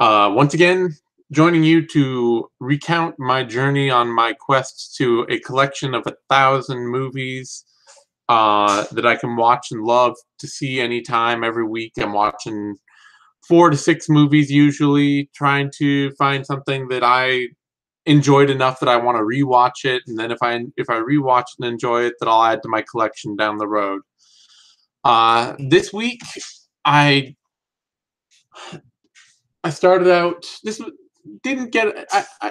Once again, joining you to recount my journey on my quest to a collection of 1,000 movies that I can watch and love to see anytime, every week. I'm watching 4 to 6 movies usually, trying to find something that I enjoyed enough that I want to rewatch it, and then if I rewatch and enjoy it, that I'll add to my collection down the road. This week, I I started out this didn't get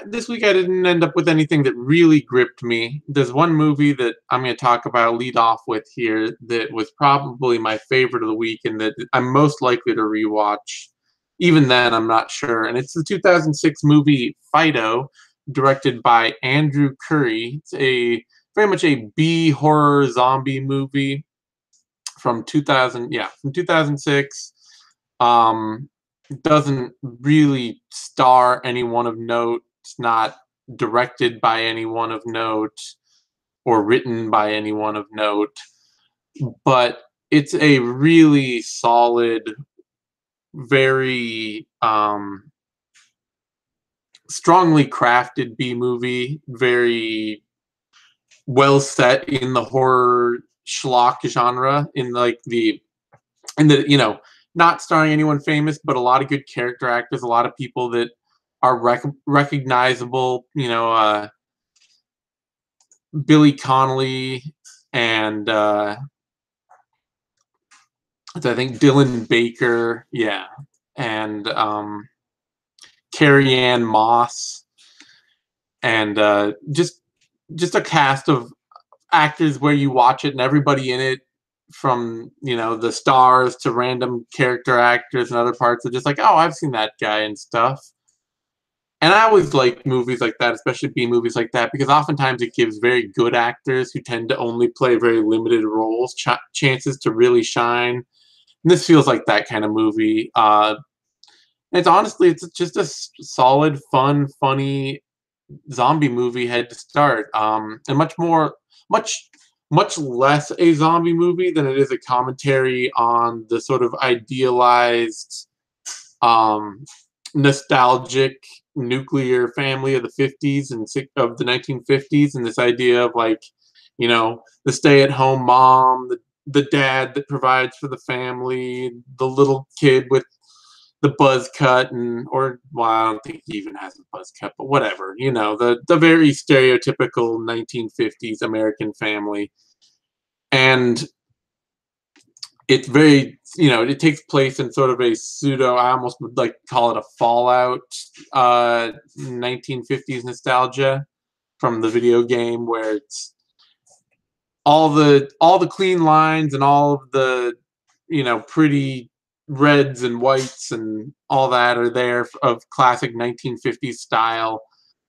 this week I didn't end up with anything that really gripped me. There's one movie that I'm going to talk about lead off with here that was probably my favorite of the week and that I'm most likely to rewatch. Even then, I'm not sure. And it's the 2006 movie Fido, directed by Andrew Curry. It's a very much a B horror zombie movie from 2006. Um, doesn't really star anyone of note. It's not directed by anyone of note or written by anyone of note, but it's a really solid, very strongly crafted B movie, very well set in the horror schlock genre, in the not starring anyone famous, but a lot of good character actors, a lot of people that are recognizable. Billy Connolly and I think Dylan Baker, yeah, and Carrie Ann Moss, and just a cast of actors where you watch it and everybody in it, from the stars to random character actors and other parts, are just like, oh, I've seen that guy and stuff. And I always like movies like that, especially B movies like that, because oftentimes it gives very good actors who tend to only play very limited roles chances to really shine. And this feels like that kind of movie. It's just a solid, fun, funny zombie movie head to start, and much much less a zombie movie than it is a commentary on the sort of idealized, um, nostalgic nuclear family of the 50s and of the 1950s, and this idea of, like, the stay-at-home mom, the dad that provides for the family, the little kid with the buzz cut, or well, I don't think he even has a buzz cut, but whatever, the very stereotypical 1950s American family. And it's very, it takes place in sort of a pseudo, I almost would like to call it a Fallout 1950s nostalgia from the video game, where it's all the clean lines and all of the pretty reds and whites and all that are there of classic 1950s style,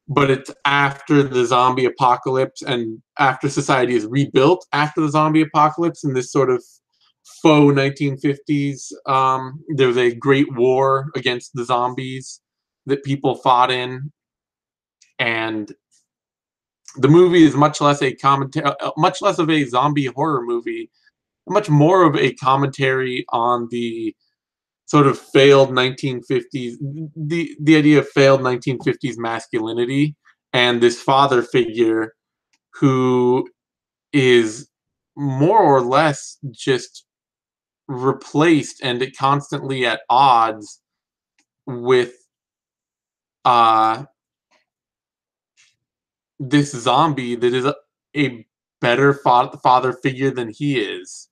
but it's after the zombie apocalypse and after society is rebuilt after the zombie apocalypse in this sort of faux 1950s. There was a great war against the zombies that people fought in, and the movie is much less a commentary, much less of a zombie horror movie, much more of a commentary on the sort of failed 1950s, the idea of failed 1950s masculinity, and this father figure who is more or less just replaced and constantly at odds with uh this zombie that is a better father figure than he is.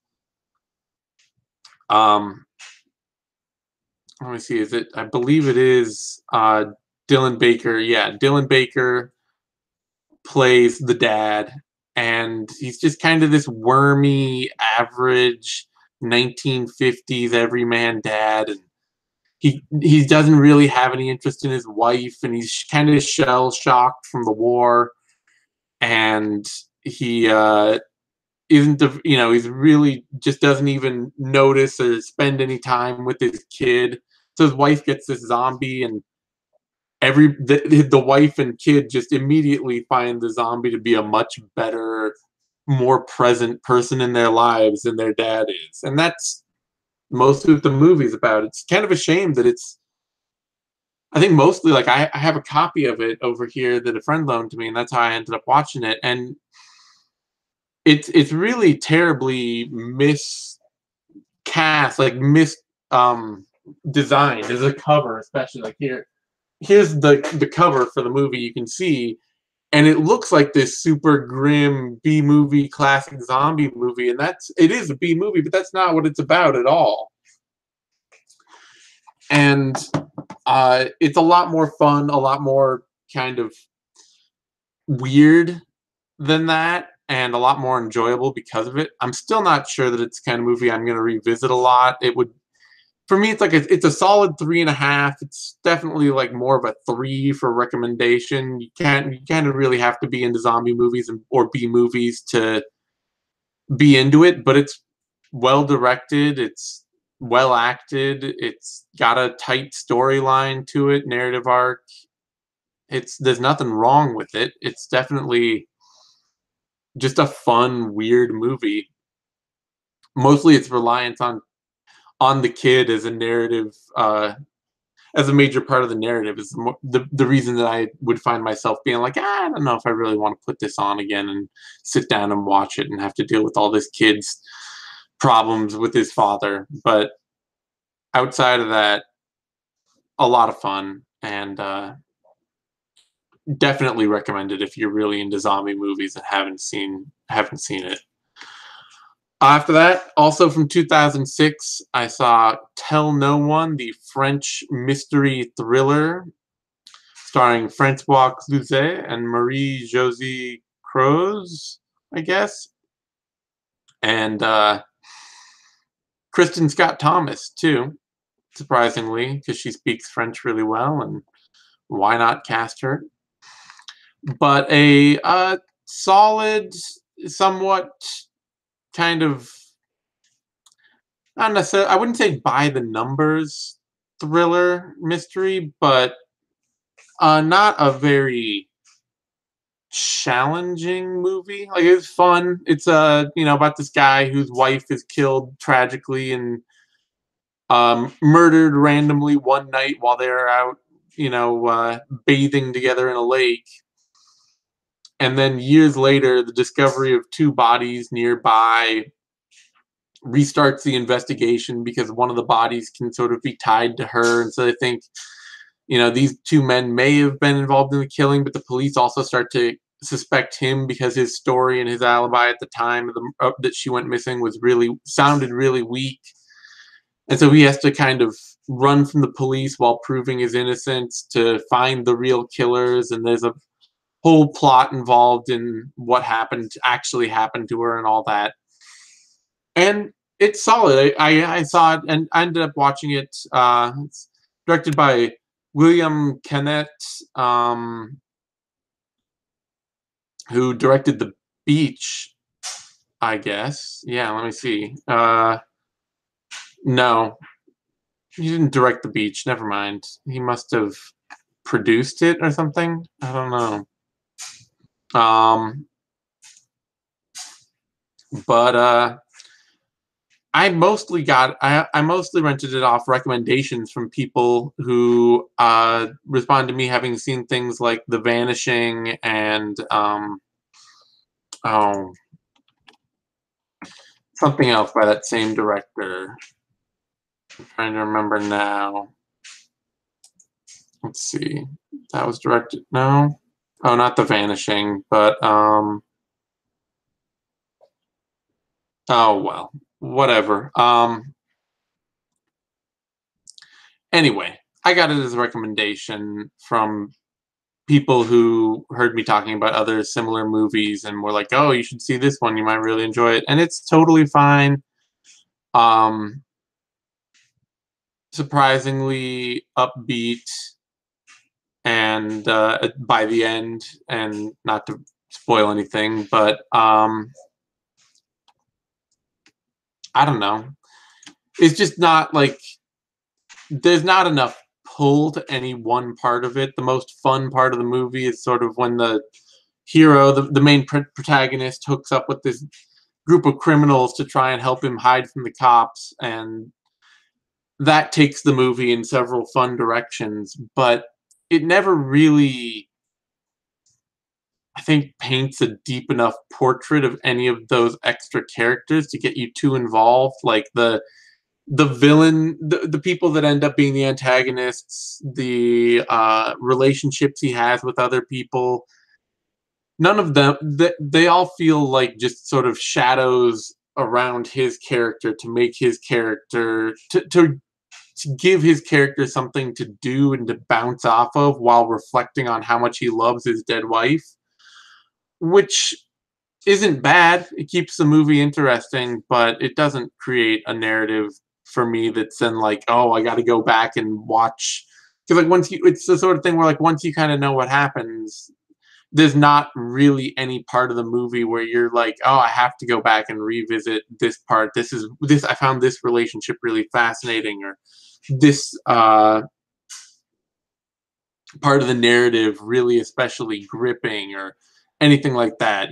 um Let me see. Is it? I believe it is Dylan Baker. Yeah, Dylan Baker plays the dad, and he's just kind of this wormy, average 1950s everyman dad, and he doesn't really have any interest in his wife, and he's kind of shell shocked from the war, and he isn't he's really just doesn't even notice or spend any time with his kid. So his wife gets this zombie, and the wife and kid just immediately find the zombie to be a much better, more present person in their lives than their dad is. And that's most of the movie's about. It's kind of a shame that it's I think mostly like I have a copy of it over here that a friend loaned to me, and that's how I ended up watching it. And it's really terribly miscast, like um designed as a cover, especially like here's the cover for the movie you can see, and it looks like this super grim B movie classic zombie movie, and it is a B movie, but that's not what it's about at all. And it's a lot more fun, a lot more kind of weird than that, and a lot more enjoyable because of it. I'm still not sure that it's the kind of movie I'm going to revisit a lot. It would, for me, it's a solid 3.5. It's definitely like more of a 3 for recommendation. You kind of really have to be into zombie movies or B movies to be into it, but it's well directed. It's well acted. It's got a tight storyline to it, narrative arc. There's nothing wrong with it. It's definitely just a fun, weird movie. Mostly, its reliance on the kid as a narrative, as a major part of the narrative, is the reason that I would find myself being like, I don't know if I really want to put this on again and sit down and watch it and have to deal with all this kid's problems with his father. But outside of that, a lot of fun, and definitely recommend it if you're really into zombie movies and haven't seen it. After that, also from 2006, I saw Tell No One, the French mystery thriller starring Francois Cluzet and Marie-Josée Croze, I guess, and Kristen Scott Thomas too, surprisingly, because she speaks French really well, and why not cast her? But a solid, somewhat kind of, not necessarily, I wouldn't say by the numbers thriller mystery, but not a very challenging movie. Like, it's fun. It's about this guy whose wife is killed tragically and murdered randomly one night while they're out, bathing together in a lake. And then years later, the discovery of two bodies nearby restarts the investigation because one of the bodies can sort of be tied to her. And so they think, these two men may have been involved in the killing, but the police also start to suspect him because his story and his alibi at the time that she went missing sounded really weak. And so he has to kind of run from the police while proving his innocence to find the real killers. And there's a whole plot involved in what actually happened to her and all that. And it's solid. I saw it and I ended up watching it. It's directed by William Kennett, who directed The Beach, I guess. Yeah, let me see. No, he didn't direct The Beach. Never mind. He must have produced it or something. I don't know. But I mostly rented it off recommendations from people who respond to me having seen things like The Vanishing and something else by that same director. I'm trying to remember now. Let's see. That was directed. No. Oh, not The Vanishing, but oh well. Whatever. Anyway, I got it as a recommendation from people who heard me talking about other similar movies and were like, "Oh, you should see this one. You might really enjoy it." And it's totally fine. Surprisingly upbeat, and by the end, and not to spoil anything, but I don't know. It's just not like there's not enough pull to any one part of it. The most fun part of the movie is sort of when the hero, the main protagonist, hooks up with this group of criminals to try and help him hide from the cops, and that takes the movie in several fun directions. But it never really, I think, paints a deep enough portrait of any of those extra characters to get you too involved. Like the villain, the people that end up being the antagonists, the relationships he has with other people, none of them, they all feel like just sort of shadows around his character to make his character to give his character something to do and to bounce off of while reflecting on how much he loves his dead wife, which isn't bad. It keeps the movie interesting, but it doesn't create a narrative for me that's then like, oh, I got to go back and watch. Because like once you, it's the sort of thing where like once you kind of know what happens, there's not really any part of the movie where you're like, oh, I have to go back and revisit this part. This I found this relationship really fascinating, or this part of the narrative really especially gripping, or anything like that.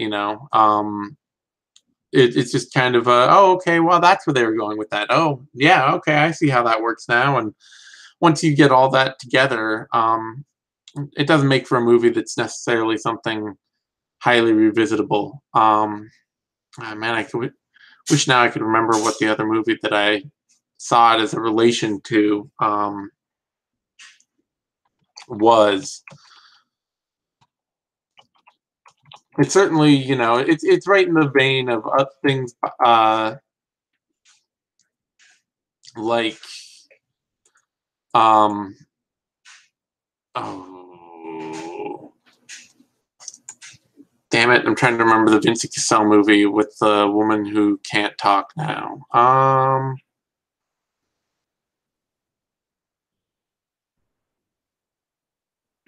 It's just kind of oh, okay, well, that's where they were going with that. Oh, yeah, okay, I see how that works now. And once you get all that together, it doesn't make for a movie that's necessarily something highly revisitable. Man, I could wish now I could remember what the other movie that I saw it as a relation to was. It's certainly, it's right in the vein of things like um oh, damn it, I'm trying to remember the Vincent Cassell movie with the woman who can't talk now.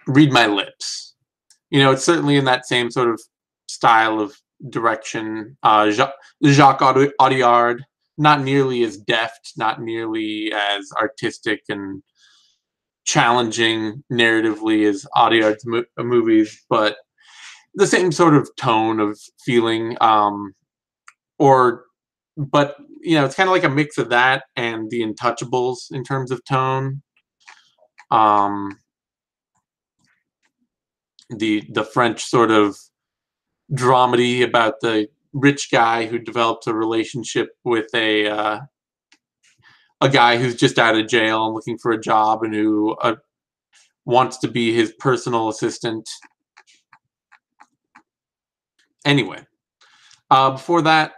Read My Lips. It's certainly in that same sort of style of direction. Jacques Audiard, not nearly as deft, not nearly as artistic and challenging narratively as Audiard's movies, but the same sort of tone of feeling. Or, but it's kind of like a mix of that and The Untouchables in terms of tone. Um, the French sort of dramedy about the rich guy who develops a relationship with a guy who's just out of jail and looking for a job, and who wants to be his personal assistant. Anyway, before that,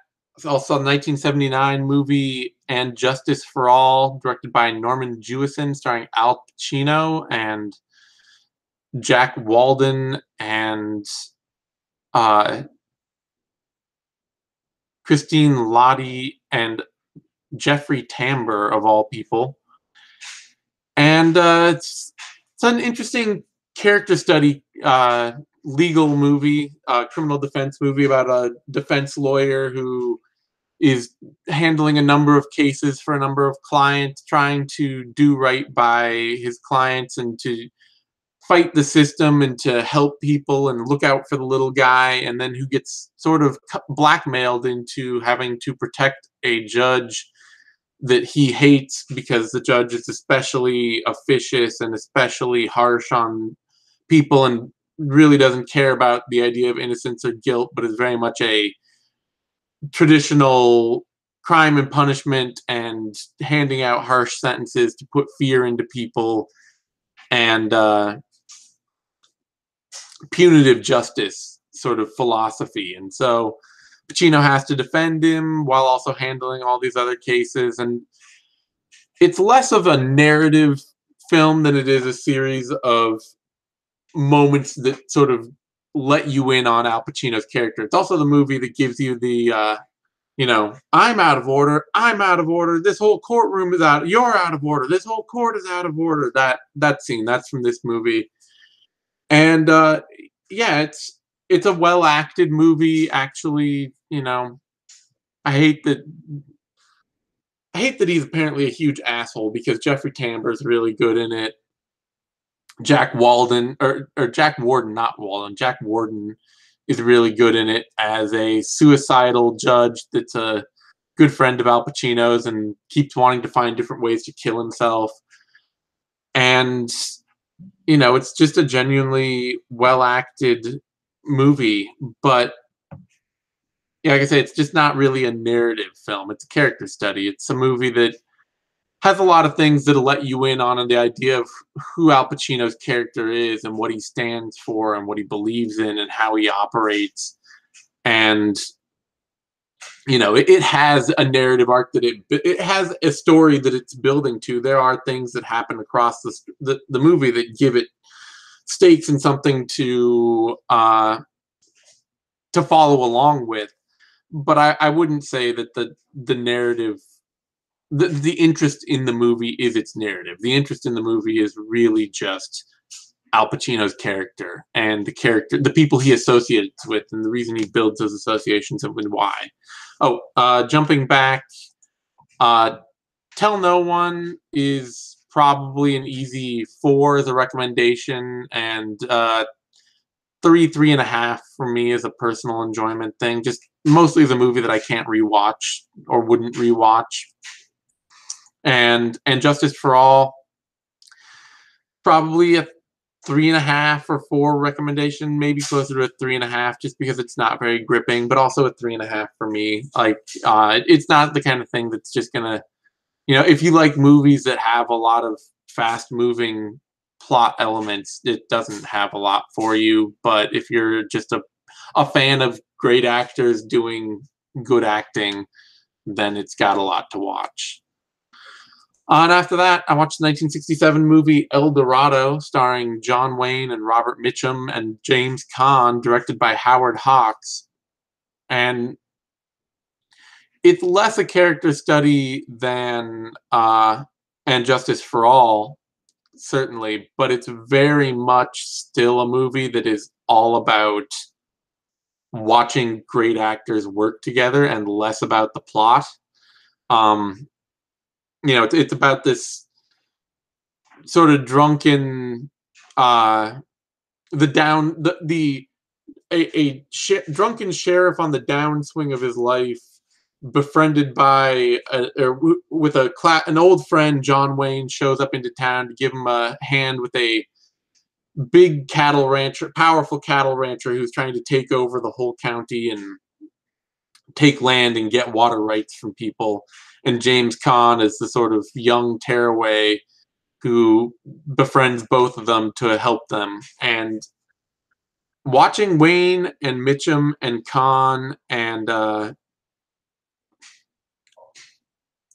also 1979 movie And Justice for All, directed by Norman Jewison, starring Al Pacino and Jack Walden and uh, Christine Lottie and Jeffrey Tambor, of all people. And it's an interesting character study, legal movie, criminal defense movie about a defense lawyer who is handling a number of cases for a number of clients, trying to do right by his clients and to fight the system and to help people and look out for the little guy, and then who gets sort of blackmailed into having to protect a judge that he hates because the judge is especially officious and especially harsh on people and really doesn't care about the idea of innocence or guilt, but is very much a traditional crime and punishment and handing out harsh sentences to put fear into people, and punitive justice sort of philosophy. And so Pacino has to defend him while also handling all these other cases. And it's less of a narrative film than it is a series of moments that sort of let you in on Al Pacino's character. It's also the movie that gives you the, I'm out of order. I'm out of order. This whole courtroom is out. You're out of order. This whole court is out of order. That scene, that's from this movie. And yeah, it's a well acted movie. Actually, I hate that. I hate that he's apparently a huge asshole, because Jeffrey Tambor is really good in it. Jack Walden, or Jack Warden, not Walden. Jack Warden is really good in it as a suicidal judge that's a good friend of Al Pacino's and keeps wanting to find different ways to kill himself. And it's just a genuinely well acted movie, but yeah, like I say, it's just not really a narrative film. It's a character study. It's a movie that has a lot of things that'll let you in on the idea of who Al Pacino's character is and what he stands for and what he believes in and how he operates. And it has a narrative arc that it has a story that it's building to. There are things that happen across the movie that give it stakes and something to follow along with. But I wouldn't say that the narrative, the interest in the movie is its narrative. The interest in the movie is really just Al Pacino's character and the people he associates with, and the reason he builds those associations and why. Oh, jumping back, Tell No One is probably an easy 4 as a recommendation, and 3.5 for me is a personal enjoyment thing. Just mostly the movie that I can't rewatch or wouldn't rewatch. And Justice for All, probably a 3.5 or 4 recommendation, maybe closer to a 3.5, just because it's not very gripping, but also a 3.5 for me. Like, it's not the kind of thing that's just gonna, if you like movies that have a lot of fast moving plot elements, it doesn't have a lot for you. But if you're just a fan of great actors doing good acting, then it's got a lot to watch. And after that, I watched the 1967 movie El Dorado, starring John Wayne and Robert Mitchum and James Caan, directed by Howard Hawks. And it's less a character study than And Justice for All, certainly, but it's very much still a movie that is all about watching great actors work together and less about the plot. It's about this sort of drunken, the down the a drunken sheriff on the downswing of his life, befriended by with an old friend. John Wayne shows up into town to give him a hand with a big powerful cattle rancher who's trying to take over the whole county and take land and get water rights from people. And James Caan is the sort of young tearaway who befriends both of them to help them. And watching Wayne and Mitchum and Caan and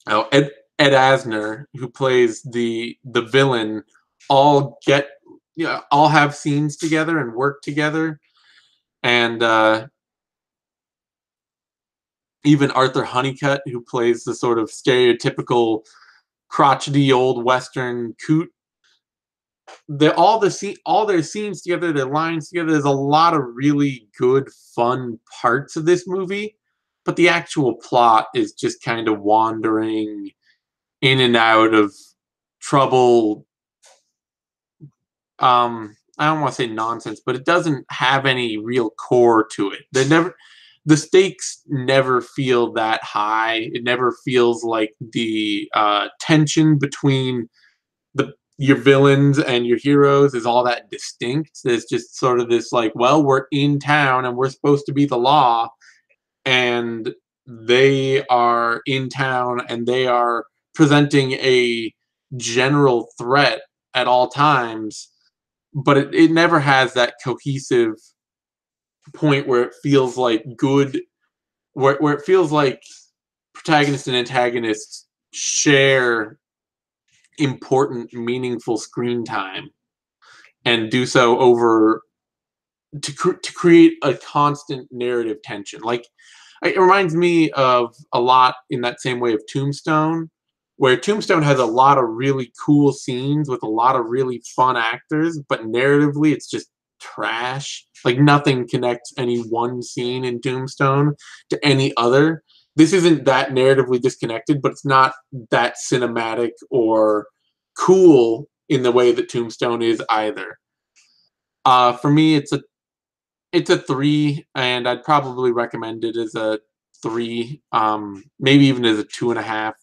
Ed Asner, who plays the villain, all all have scenes together and work together. And even Arthur Honeycutt, who plays the sort of stereotypical crotchety old Western coot, all their scenes together, their lines together. There's a lot of really good, fun parts of this movie, but the actual plot is just kind of wandering in and out of trouble. I don't want to say nonsense, but it doesn't have any real core to it. The stakes never feel that high. It never feels like the tension between your villains and your heroes is all that distinct. There's just sort of this like, well, we're in town and we're supposed to be the law, and they are in town and they are presenting a general threat at all times, but it never has that cohesive point where it feels like where it feels like protagonist and antagonist share important, meaningful screen time and do so to create a constant narrative tension. Like, it reminds me of a lot in that same way of Tombstone, where Tombstone has a lot of really cool scenes with a lot of really fun actors, but narratively it's just trash. Like, nothing connects any one scene in Tombstone to any other. This isn't that narratively disconnected, but it's not that cinematic or cool in the way that Tombstone is either. For me, it's a 3, and I'd probably recommend it as a 3, maybe even as a 2.5.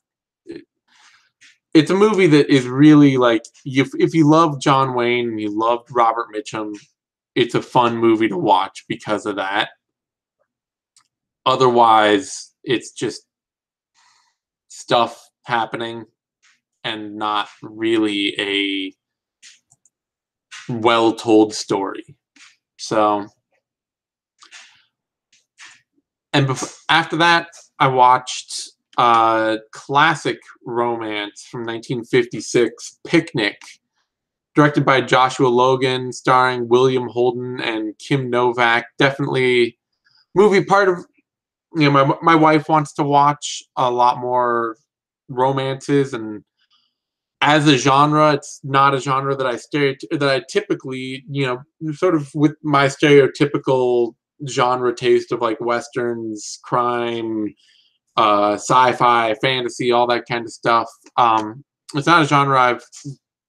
it's a movie that is really like if you love John Wayne and you loved Robert Mitchum, it's a fun movie to watch because of that. Otherwise, it's just stuff happening and not really a well told story. So, and after that, I watched classic romance from 1956, Picnic, directed by Joshua Logan, starring William Holden and Kim Novak. Definitely movie part of, my wife wants to watch a lot more romances, and as a genre, it's not a genre that I typically, sort of with my stereotypical genre taste of like westerns, crime, sci-fi, fantasy, all that kind of stuff. It's not a genre I've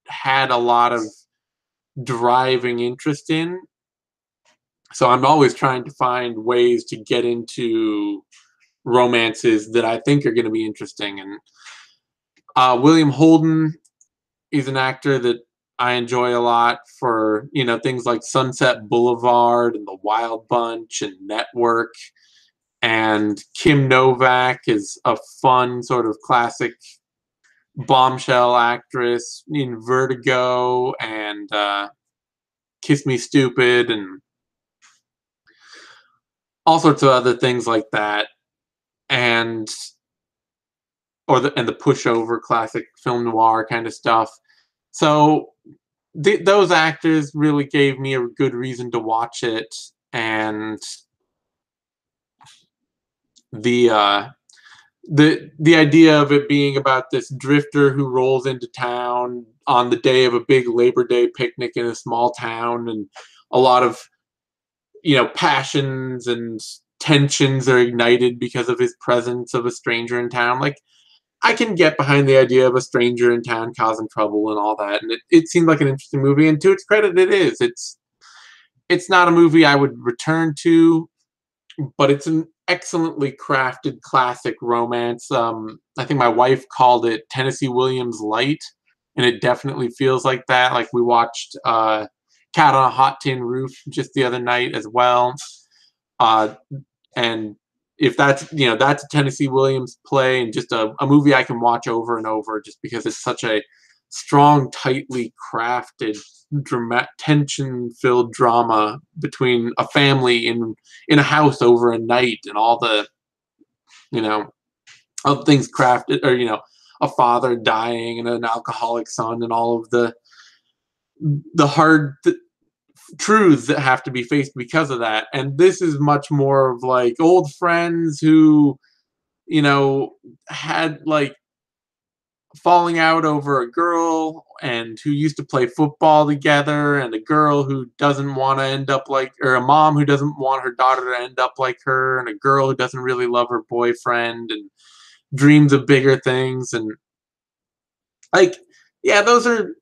had a lot of driving interest in, so I'm always trying to find ways to get into romances that I think are going to be interesting. And William Holden is an actor that I enjoy a lot for, things like Sunset Boulevard and The Wild Bunch and Network. And Kim Novak is a fun sort of classic bombshell actress in Vertigo and Kiss Me Stupid and all sorts of other things like that. And the pushover classic film noir kind of stuff. So those actors really gave me a good reason to watch it, and the the idea of it being about this drifter who rolls into town on the day of a big Labor Day picnic in a small town, and a lot of passions and tensions are ignited because of his presence of a stranger in town. Like, I can get behind the idea of a stranger in town causing trouble and all that, and it seemed like an interesting movie. And to its credit, it is. It's not a movie I would return to, but it's an excellently crafted classic romance. I think my wife called it Tennessee Williams light, and it definitely feels like that. Like, we watched Cat on a Hot Tin Roof just the other night as well, uh, and if that's a Tennessee Williams play and just a movie I can watch over and over just because it's such a strong, tightly crafted, tension-filled drama between a family in a house over a night, and all the of things crafted, or a father dying and an alcoholic son, and all of the hard truths that have to be faced because of that. And this is much more of like old friends who had like falling out over a girl, and who used to play football together, and a girl who doesn't want to end up like, or a mom who doesn't want her daughter to end up like her, and a girl who doesn't really love her boyfriend and dreams of bigger things. And like, yeah, those are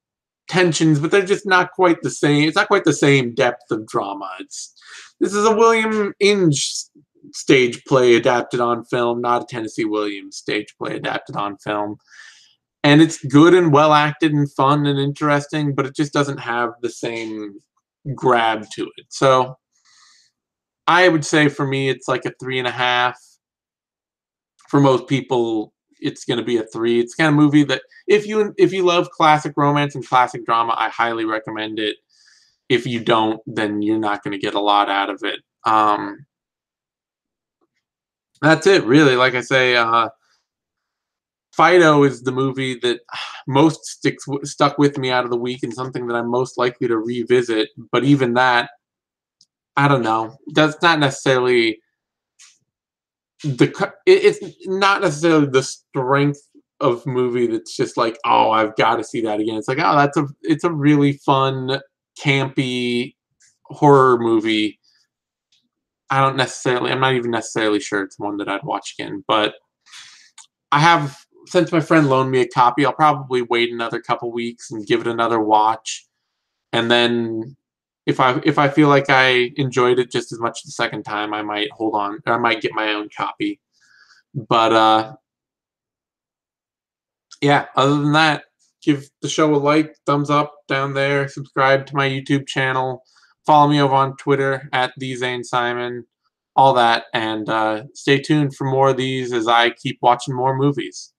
tensions, but they're just not quite the same. It's not quite the same depth of drama. This is a William Inge stage play adapted on film, not a Tennessee Williams stage play adapted on film. And it's good and well acted and fun and interesting, but it just doesn't have the same grab to it. So I would say for me, it's like a 3.5. For most people, it's going to be a 3. It's kind of movie that if you love classic romance and classic drama, I highly recommend it. If you don't, then you're not going to get a lot out of it. That's it, really. Like I say, Fido is the movie that most stuck with me out of the week, and something that I'm most likely to revisit. But even that, I don't know. That's not necessarily it's not necessarily the strength of movie that's just like, oh, I've got to see that again. It's like, oh, it's a really fun, campy horror movie. I'm not even necessarily sure it's one that I'd watch again, but since my friend loaned me a copy, I'll probably wait another couple weeks and give it another watch. And then if I feel like I enjoyed it just as much the second time, I might hold on, or I might get my own copy. But Yeah, other than that, give the show a like, thumbs up down there, subscribe to my YouTube channel, follow me over on Twitter at the Zane Simon, all that, and stay tuned for more of these as I keep watching more movies.